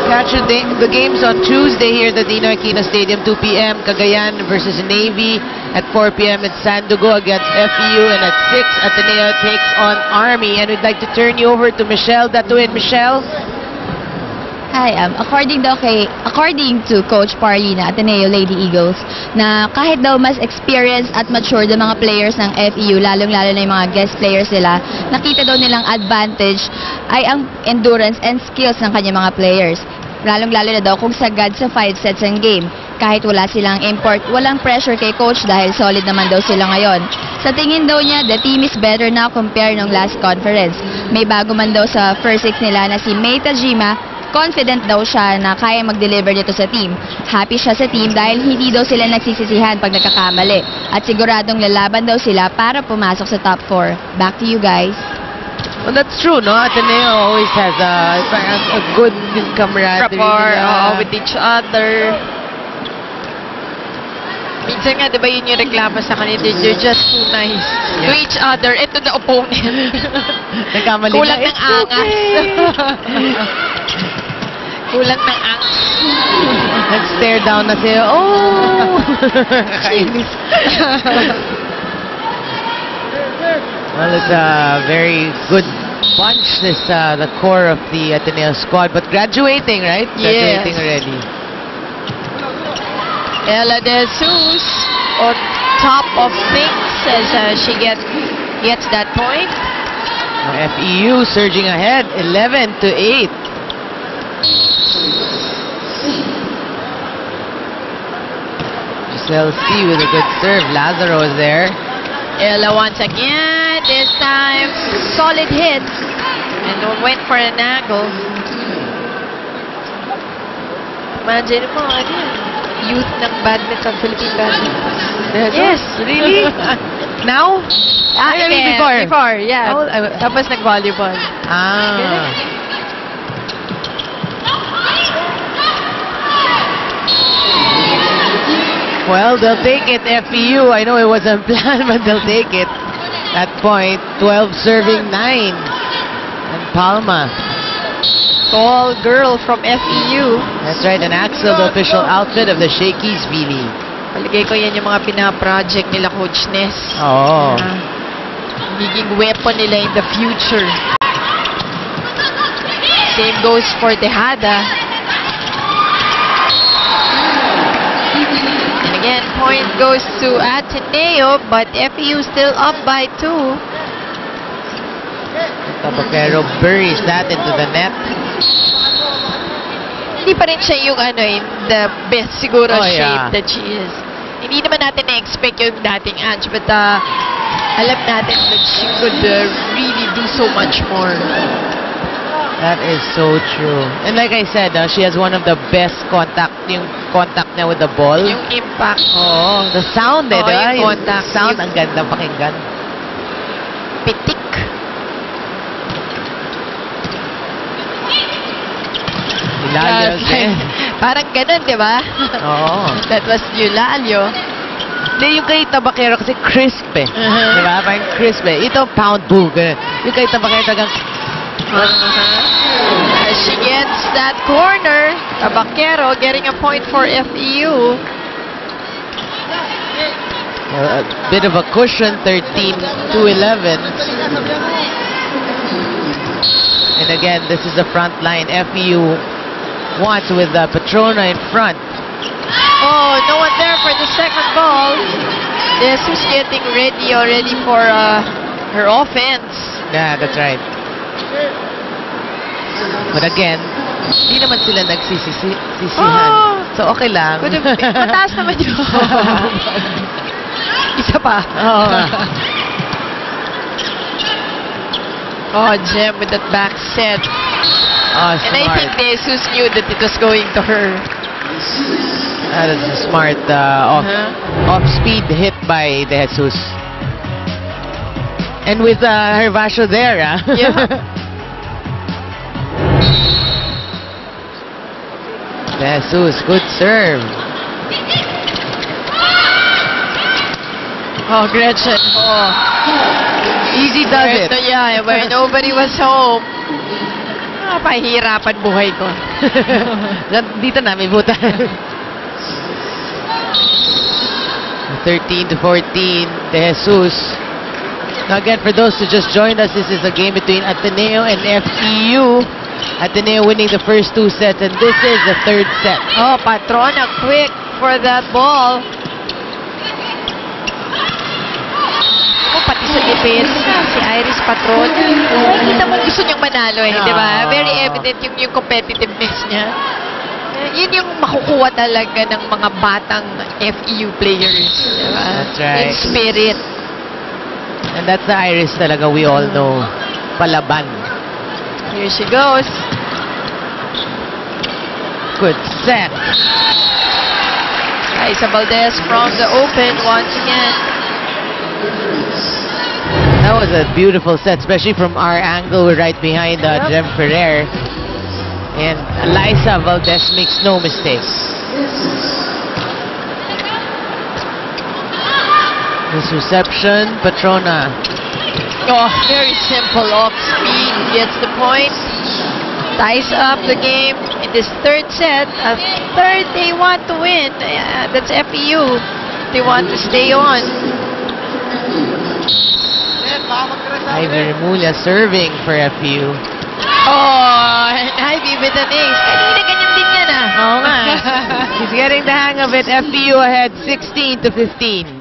catch the games on Tuesday here at the Dino Aquino Stadium, 2 p.m. Cagayan versus Navy. At 4 p.m. it's Sandugo against FEU, and at 6 Ateneo takes on Army. And we'd like to turn you over to Michelle Datuin. Michelle? Hi, according to Coach Parlina, Ateneo Lady Eagles, na kahit daw mas experienced at mature ng mga players ng FEU, lalong-lalo na yung mga guest players nila, nakita daw nilang advantage ay ang endurance and skills ng kanyang mga players. Lalong-lalo na daw kung sagad sa 5 sets ang game. Kahit wala silang import, walang pressure kay coach dahil solid naman daw sila ngayon. Sa tingin daw niya, the team is better now compared nung last conference. May bago man daw sa first 6 nila na si Mei Tajima. Confident daw siya na kaya mag-deliver dito sa team. Happy siya sa team dahil hindi daw sila nagsisisihan pag nagkakamali. At siguradong lalaban daw sila para pumasok sa top 4. Back to you guys. Well, that's true, no? Ateneo always has a good camaraderie. Rapport with each other. Minsan nga, di ba yun yung reklamo sa kanila? They're just too nice to each other and to the opponent. Nagkamali Kulang na, ng angas. Kulang ng angas. Nag-stare down na siya. Oh! Kainis. Well, it's a very good bunch, the core of the Ateneo squad. But graduating, right? Graduating already. Ella De Jesus on top of things as she gets that point. FEU surging ahead, 11-8. Giselle C with a good serve. Lazaro is there. Ella once again, this time solid hit and went for an angle. Imagine mo, youth ng badminton, Philippine badminton. Yes, really? Now? I mean before, yeah. Oh, Tapos nag-volleyball. Well, they'll take it, FEU. I know it wasn't planned, but they'll take it. At point, 12 serving 9. And Palma. Tall girl from FEU. That's right, and Axel, the official outfit of the Shakey's Vili. Paligay ko yan yung mga pina-project nila, Coach Ness. Oh. Magiging weapon nila in the future. Same goes for Tejada. And again, point goes to Ateneo, but FEU still up by 2. Tabaquero buries that into the net. Hindi pa rin siya yung in the best siguro shape yeah. that she is. Hindi naman natin na-expect yung dating Ange, but alam natin that she could really do so much more. That is so true. And like I said, she has one of the best contact niya with the ball. Yung impact. Oh, the sound diba? Yung contact. Sound, ang ganda pakinggan. Pitik. Eulalio. Parang ganun, di ba? Oo. That was Eulalio. Hindi, yung kay Tabaquero kasi crisp eh. Di ba? Parang crisp eh. Ito, pound book. Yung kay Tabaquero talagang... As she gets that corner, Tabaquero getting a point for FEU. A bit of a cushion, 13-11. And again, this is the front line. FEU wants with Patrona in front. Oh, no one there for the second ball. Jesus getting ready already for her offense. Yeah, that's right. But again, hindi naman sila nagsisisihan. Oh, so okay lang. Mataas naman yun. Isa pa. Oh, Jem with that back set. Oh, and I think Jesus knew that it was going to her. That is a smart off-speed hit by De Jesus. And with Hervasio there, Yeah. De Jesus, good serve. Oh, Gretchen. Oh. Easy does it. Yeah, where nobody was home. Pahihirapan buhay ko. Dito na, may buta. 13-14, De Jesus. Now again, for those who just joined us, this is a game between Ateneo and FEU. Ateneo winning the first 2 sets, and this is the 3rd set. Oh, Patrona quick for that ball. Oh, pati sa depensa, si Iris Patrona. Kita mo gusto niyang manalo eh, di ba? Very evident yung competitiveness niya. Yun yung makukuha talaga ng mga batang FEU players. Di ba? That's right. In spirit. And that's the Iris talaga we all know. Palaban. Here she goes. Good set. Isa Valdez from the open once again. That was a beautiful set, especially from our angle. We're right behind Jem Ferrer. And Eliza Valdez makes no mistakes. This reception, Patrona. Oh, very simple off speed. Gets the point. Ties up the game in this 3rd set. A 3rd they want to win. That's FEU. They want to stay on. Ivy Remulla serving for FEU. Oh, and Ivy with an ace. Kanina ganyan din yan ah. Oo nga. He's getting the hang of it. FEU ahead 16-15.